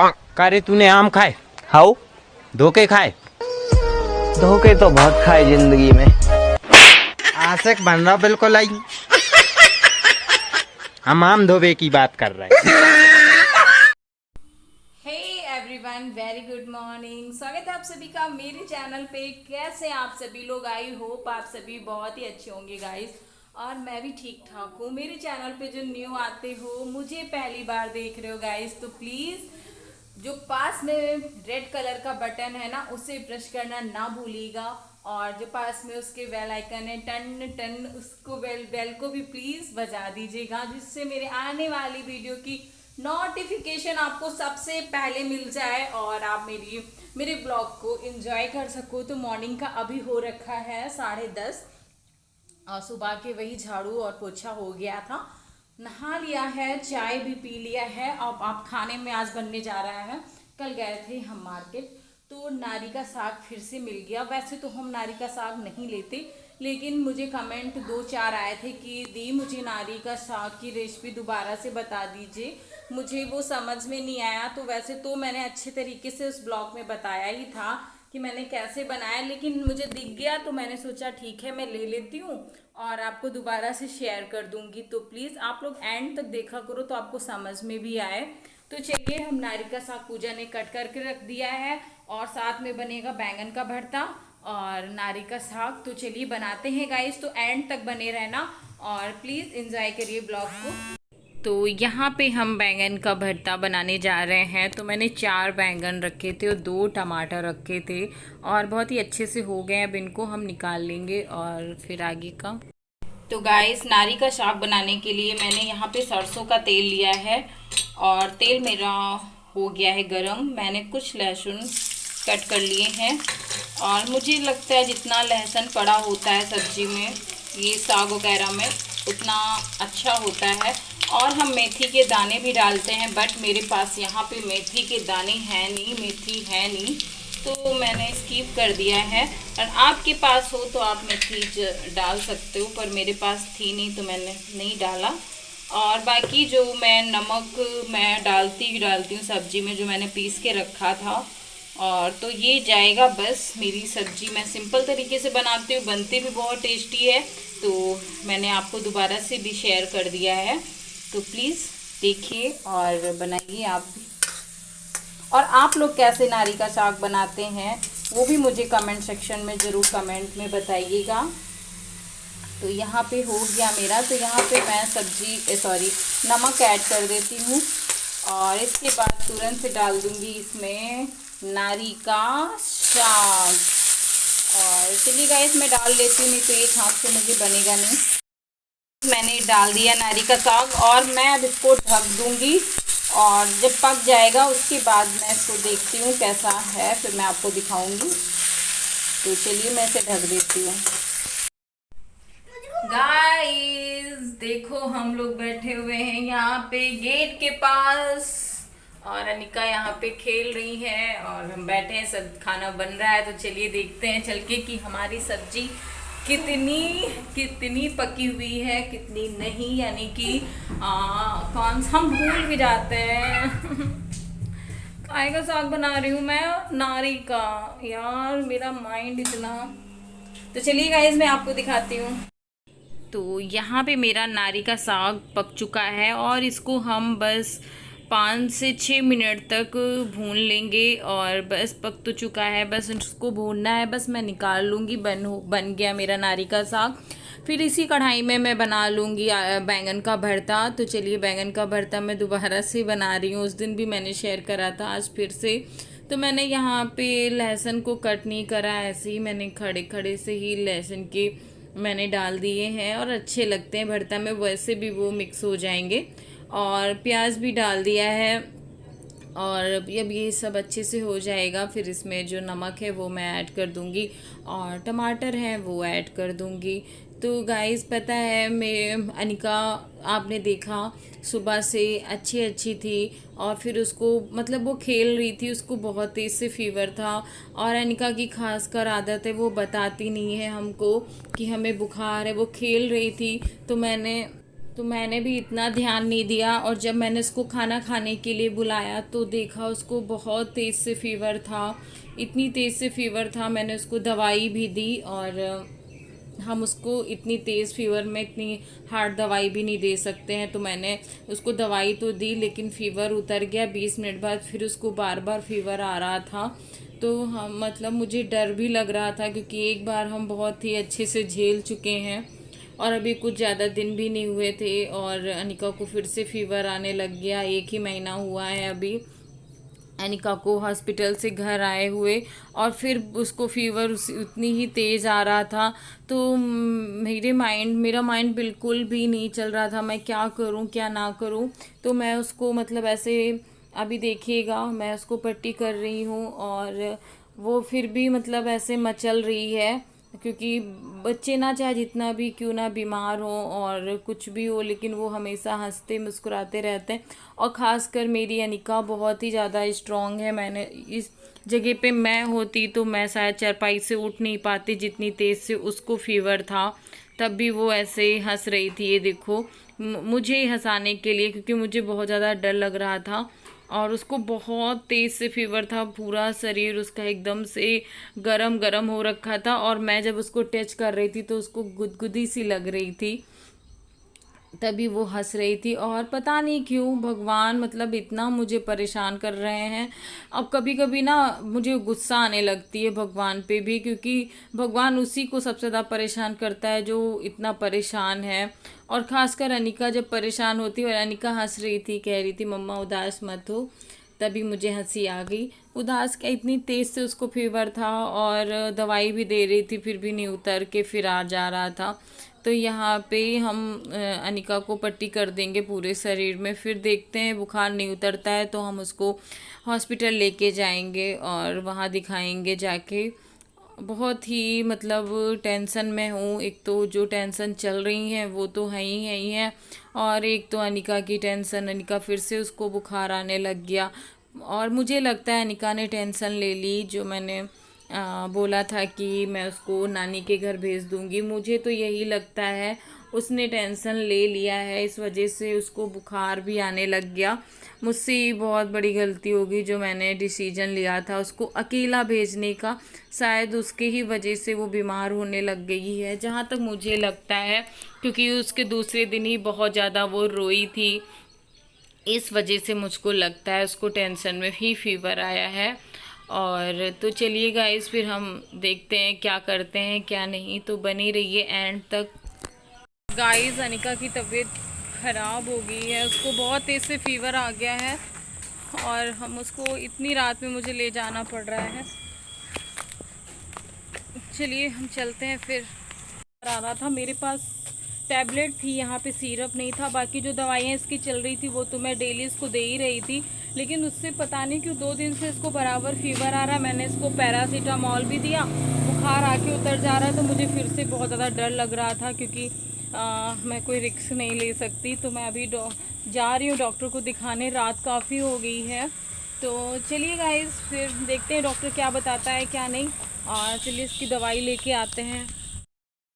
का रे तूने आम खाए? हाउ धोखे खाए? धोखे तो बहुत खाए जिंदगी में। आशिक बन रहा बिल्कुल आई। हम आम धोबे की बात कर रहे हैं। Hey everyone, very good morning. स्वागत है आप सभी का मेरे चैनल पे। कैसे आप सभी लोग? आई होप आप सभी बहुत ही अच्छे होंगे गाइस, और मैं भी ठीक ठाक हूँ। मेरे चैनल पे जो न्यू आते हो, मुझे पहली बार देख रहे हो गाइस, तो प्लीज़ जो पास में रेड कलर का बटन है ना, उसे प्रेस करना ना भूलिएगा। और जो पास में उसके बेल आइकन है टन टन, उसको बेल को भी प्लीज़ बजा दीजिएगा, जिससे मेरे आने वाली वीडियो की नोटिफिकेशन आपको सबसे पहले मिल जाए और आप मेरे ब्लॉग को एंजॉय कर सको। तो मॉर्निंग का अभी हो रखा है 10:30 और सुबह के वही झाड़ू और पोछा हो गया था, नहा लिया है, चाय भी पी लिया है। अब आप खाने में आज बनने जा रहा है। कल गए थे हम मार्केट, तो नारी का साग फिर से मिल गया। वैसे तो हम नारी का साग नहीं लेते, लेकिन मुझे कमेंट 2-4 आए थे कि दी मुझे नारी का साग की रेसिपी दोबारा से बता दीजिए। मुझे वो समझ में नहीं आया। तो वैसे तो मैंने अच्छे तरीके से उस ब्लॉग में बताया ही था कि मैंने कैसे बनाया, लेकिन मुझे दिख गया तो मैंने सोचा ठीक है मैं ले लेती हूँ और आपको दोबारा से शेयर कर दूंगी। तो प्लीज़ आप लोग एंड तक देखा करो तो आपको समझ में भी आए। तो चलिए, हम नारी का साग पूजा ने कट करके रख दिया है और साथ में बनेगा बैंगन का भरता और नारी का साग। तो चलिए बनाते हैं गाइस, तो एंड तक बने रहना और प्लीज़ एंजॉय करिए ब्लॉग को। तो यहाँ पे हम बैंगन का भरता बनाने जा रहे हैं। तो मैंने 4 बैंगन रखे थे और 2 टमाटर रखे थे और बहुत ही अच्छे से हो गए। अब इनको हम निकाल लेंगे और फिर आगे का। तो गाइस, नारी का साग बनाने के लिए मैंने यहाँ पे सरसों का तेल लिया है और तेल मेरा हो गया है गरम। मैंने कुछ लहसुन कट कर लिए हैं और मुझे लगता है जितना लहसुन पड़ा होता है सब्जी में, ये साग वगैरह में, उतना अच्छा होता है। और हम मेथी के दाने भी डालते हैं, बट मेरे पास यहाँ पे मेथी के दाने हैं नहीं, मेथी है नहीं, तो मैंने स्किप कर दिया है। और आपके पास हो तो आप मेथी डाल सकते हो, पर मेरे पास थी नहीं तो मैंने नहीं डाला। और बाकी जो मैं नमक मैं डालती हूँ सब्जी में, जो मैंने पीस के रखा था। और तो ये जाएगा बस। मेरी सब्जी मैं सिंपल तरीके से बनाती हूँ, बनती भी बहुत टेस्टी है, तो मैंने आपको दोबारा से भी शेयर कर दिया है। तो प्लीज़ देखिए और बनाइए आप भी। और आप लोग कैसे नारी का साग बनाते हैं वो भी मुझे कमेंट सेक्शन में ज़रूर कमेंट में बताइएगा। तो यहाँ पे हो गया मेरा। तो यहाँ पे मैं नमक ऐड कर देती हूँ और इसके बाद तुरंत से डाल दूँगी इसमें नारी का साग। और चलिए गाइस, मैं डाल लेती हूँ, नहीं तो एक हाथ से मुझे बनेगा नहीं। मैंने डाल दिया नारी का साग और मैं अब इसको ढक दूंगी और जब पक जाएगा उसके बाद मैं इसको देखती हूँ कैसा है, फिर मैं आपको दिखाऊंगी। तो चलिए मैं इसे ढक देती हूँ। गाइस देखो, हम लोग बैठे हुए हैं यहाँ पे गेट के पास और अनिका यहाँ पे खेल रही है और हम बैठे हैं, सब खाना बन रहा है। तो चलिए देखते हैं चल के कि हमारी सब्जी कितनी पकी हुई है, कितनी नहीं, यानी कि कौन सा हम भूल भी जाते हैं। काय का साग बना रही हूँ मैं? नारी का। यार मेरा माइंड इतना। तो चलिए गाइस, मैं आपको दिखाती हूँ। तो यहाँ पे मेरा नारी का साग पक चुका है और इसको हम बस 5 से 6 मिनट तक भून लेंगे और बस पक तो चुका है, बस इसको भूनना है, बस मैं निकाल लूँगी। बन गया मेरा नारी का साग। फिर इसी कढ़ाई में मैं बना लूँगी बैंगन का भरता। तो चलिए, बैंगन का भरता मैं दोबारा से बना रही हूँ। उस दिन भी मैंने शेयर करा था, आज फिर से। तो मैंने यहाँ पे लहसुन को कट नहीं करा, ऐसे ही मैंने खड़े खड़े से ही लहसुन के मैंने डाल दिए हैं और अच्छे लगते हैं भरता में, वैसे भी वो मिक्स हो जाएंगे। और प्याज भी डाल दिया है और अब ये सब अच्छे से हो जाएगा। फिर इसमें जो नमक है वो मैं ऐड कर दूंगी और टमाटर हैं वो ऐड कर दूंगी। तो गाइस, पता है मैं अनिका, आपने देखा सुबह से अच्छी थी और फिर उसको मतलब वो खेल रही थी, उसको बहुत तेज़ से फीवर था। और अनिका की खासकर आदत है, वो बताती नहीं है हमको कि हमें बुखार है। वो खेल रही थी तो मैंने तो मैंने भी इतना ध्यान नहीं दिया, और जब मैंने उसको खाना खाने के लिए बुलाया तो देखा उसको बहुत तेज़ से फीवर था। इतनी तेज़ से फीवर था, मैंने उसको दवाई भी दी, और हम उसको इतनी तेज़ फीवर में इतनी हार्ड दवाई भी नहीं दे सकते हैं। तो मैंने उसको दवाई तो दी, लेकिन फ़ीवर उतर गया 20 मिनट बाद, फिर उसको बार बार फीवर आ रहा था। तो हम मतलब मुझे डर भी लग रहा था, क्योंकि एक बार हम बहुत ही अच्छे से झेल चुके हैं, और अभी कुछ ज़्यादा दिन भी नहीं हुए थे और अनिका को फिर से फीवर आने लग गया। 1 ही महीना हुआ है अभी अनिका को हॉस्पिटल से घर आए हुए, और फिर उसको फीवर उतनी ही तेज़ आ रहा था। तो मेरा माइंड बिल्कुल भी नहीं चल रहा था, मैं क्या करूं क्या ना करूं। तो मैं उसको मतलब ऐसे, अभी देखिएगा मैं उसको पट्टी कर रही हूँ, और वो फिर भी मतलब ऐसे मचल रही है, क्योंकि बच्चे ना चाहे जितना भी क्यों ना बीमार हो और कुछ भी हो, लेकिन वो हमेशा हंसते मुस्कुराते रहते हैं। और ख़ासकर मेरी अनिका बहुत ही ज़्यादा स्ट्रॉन्ग है। मैंने इस जगह पे मैं होती तो मैं शायद चारपाई से उठ नहीं पाती, जितनी तेज़ से उसको फीवर था। तब भी वो ऐसे ही हंस रही थी, ये देखो, मुझे ही हंसाने के लिए, क्योंकि मुझे बहुत ज़्यादा डर लग रहा था। और उसको बहुत तेज़ से फीवर था, पूरा शरीर उसका एकदम से गरम गरम हो रखा था, और मैं जब उसको टच कर रही थी तो उसको गुदगुदी सी लग रही थी। तभी वो हंस रही थी, और पता नहीं क्यों भगवान मतलब इतना मुझे परेशान कर रहे हैं। अब कभी कभी ना मुझे गुस्सा आने लगती है भगवान पे भी, क्योंकि भगवान उसी को सबसे ज़्यादा परेशान करता है जो इतना परेशान है। और ख़ासकर अनिका जब परेशान होती है, और अनिका हंस रही थी, कह रही थी मम्मा उदास मत हो, तभी मुझे हंसी आ गई। उदास क्या, इतनी तेज़ से उसको फीवर था, और दवाई भी दे रही थी, फिर भी नहीं उतर के फिर आ जा रहा था। तो यहाँ पे हम अनिका को पट्टी कर देंगे पूरे शरीर में, फिर देखते हैं बुखार नहीं उतरता है तो हम उसको हॉस्पिटल लेके जाएंगे और वहाँ दिखाएंगे जाके। बहुत ही मतलब टेंशन में हूँ। एक तो जो टेंशन चल रही हैं वो तो है ही है, और एक तो अनिका की टेंशन, अनिका फिर से उसको बुखार आने लग गया। और मुझे लगता है अनिका ने टेंशन ले ली, जो मैंने बोला था कि मैं उसको नानी के घर भेज दूंगी, मुझे तो यही लगता है उसने टेंशन ले लिया है, इस वजह से उसको बुखार भी आने लग गया। मुझसे ही बहुत बड़ी गलती होगी जो मैंने डिसीजन लिया था उसको अकेला भेजने का, शायद उसके ही वजह से वो बीमार होने लग गई है, जहाँ तक मुझे लगता है, क्योंकि उसके दूसरे दिन ही बहुत ज़्यादा वो रोई थी। इस वजह से मुझको लगता है उसको टेंशन में ही फीवर आया है। और तो चलिए गाइस, फिर हम देखते हैं क्या करते हैं क्या नहीं, तो बनी रहिए एंड तक। गाइस, अनिका की तबीयत ख़राब हो गई है, उसको बहुत तेज़ से फीवर आ गया है, और हम उसको इतनी रात में मुझे ले जाना पड़ रहा है। चलिए हम चलते हैं फिर। आ रहा था मेरे पास टैबलेट थी, यहाँ पे सिरप नहीं था, बाकी जो दवाइयाँ इसकी चल रही थी वो तो मैं डेली इसको दे ही रही थी, लेकिन उससे पता नहीं क्यों 2 दिन से इसको बराबर फीवर आ रहा है। मैंने इसको पैरासीटामॉल भी दिया, बुखार आके उतर जा रहा है, तो मुझे फिर से बहुत ज़्यादा डर लग रहा था, क्योंकि मैं कोई रिस्क नहीं ले सकती। तो मैं अभी जा रही हूँ डॉक्टर को दिखाने, रात काफ़ी हो गई है। तो चलिए गाइस, फिर देखते हैं डॉक्टर क्या बताता है क्या नहीं, और चलिए इसकी दवाई लेके आते हैं।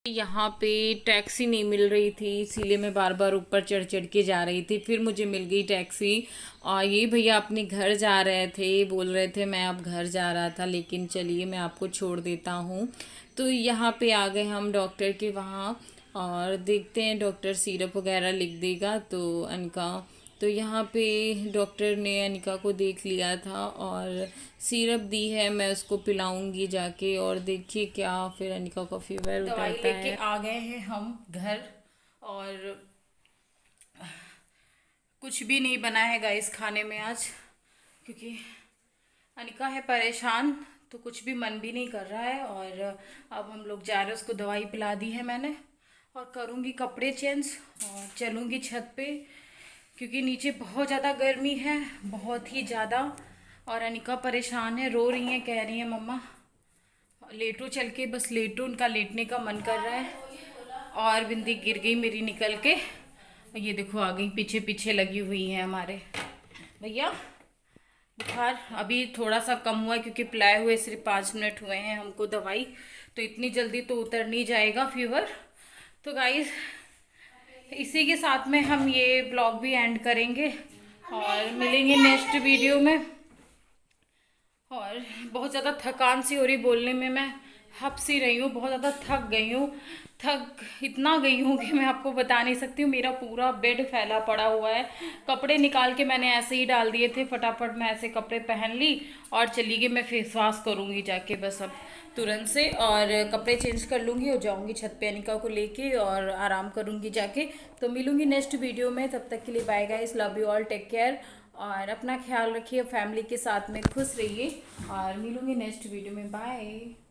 यहाँ पे टैक्सी नहीं मिल रही थी, इसीलिए मैं बार बार ऊपर चढ़ चढ़ के जा रही थी, फिर मुझे मिल गई टैक्सी। और ये भैया अपने घर जा रहे थे, बोल रहे थे मैं अब घर जा रहा था, लेकिन चलिए मैं आपको छोड़ देता हूँ। तो यहाँ पे आ गए हम डॉक्टर के वहाँ, और देखते हैं डॉक्टर सिरप वगैरह लिख देगा तो अनिका। तो यहाँ पे डॉक्टर ने अनिका को देख लिया था और सिरप दी है, मैं उसको पिलाऊंगी जाके, और देखिए क्या फिर अनिका का फीवर उतरता है। दवाई लेके आ गए हैं हम घर, और कुछ भी नहीं बना है गाइस खाने में आज, क्योंकि अनिका है परेशान, तो कुछ भी मन भी नहीं कर रहा है। और अब हम लोग जा रहे हैं, उसको दवाई पिला दी है मैंने, और करूँगी कपड़े चेंज और चलूँगी छत पे, क्योंकि नीचे बहुत ज़्यादा गर्मी है, बहुत ही ज़्यादा। और अनिका परेशान है, रो रही है, कह रही है मम्मा लेटो चल के, बस लेटो, उनका लेटने का मन कर रहा है। और बिंदी गिर गई मेरी निकल के, ये देखो आ गई, पीछे पीछे लगी हुई है हमारे। भैया बुखार अभी थोड़ा सा कम हुआ है, क्योंकि पिलाए हुए सिर्फ 5 मिनट हुए हैं हमको दवाई, तो इतनी जल्दी तो उतर नहीं जाएगा फीवर। तो गाइस इसी के साथ में हम ये ब्लॉग भी एंड करेंगे और मिलेंगे नेक्स्ट वीडियो में। और बहुत ज़्यादा थकान सी हो रही बोलने में, मैं हप सी रही हूँ, बहुत ज़्यादा थक गई हूँ। इतना गई हूँ कि मैं आपको बता नहीं सकती हूँ। मेरा पूरा बेड फैला पड़ा हुआ है। कपड़े निकाल के मैंने ऐसे ही डाल दिए थे, फटाफट मैं ऐसे कपड़े पहन ली और चली गई। मैं फेस वॉश करूँगी जाके बस अब तुरंत से, और कपड़े चेंज कर लूँगी और जाऊँगी छत पे अनिका को लेके और आराम करूँगी जाके। तो मिलूँगी नेक्स्ट वीडियो में, तब तक के लिए bye guys, love you all, take care और अपना ख्याल रखिए, फैमिली के साथ में खुश रहिए और मिलूँगी नेक्स्ट वीडियो में। बाय।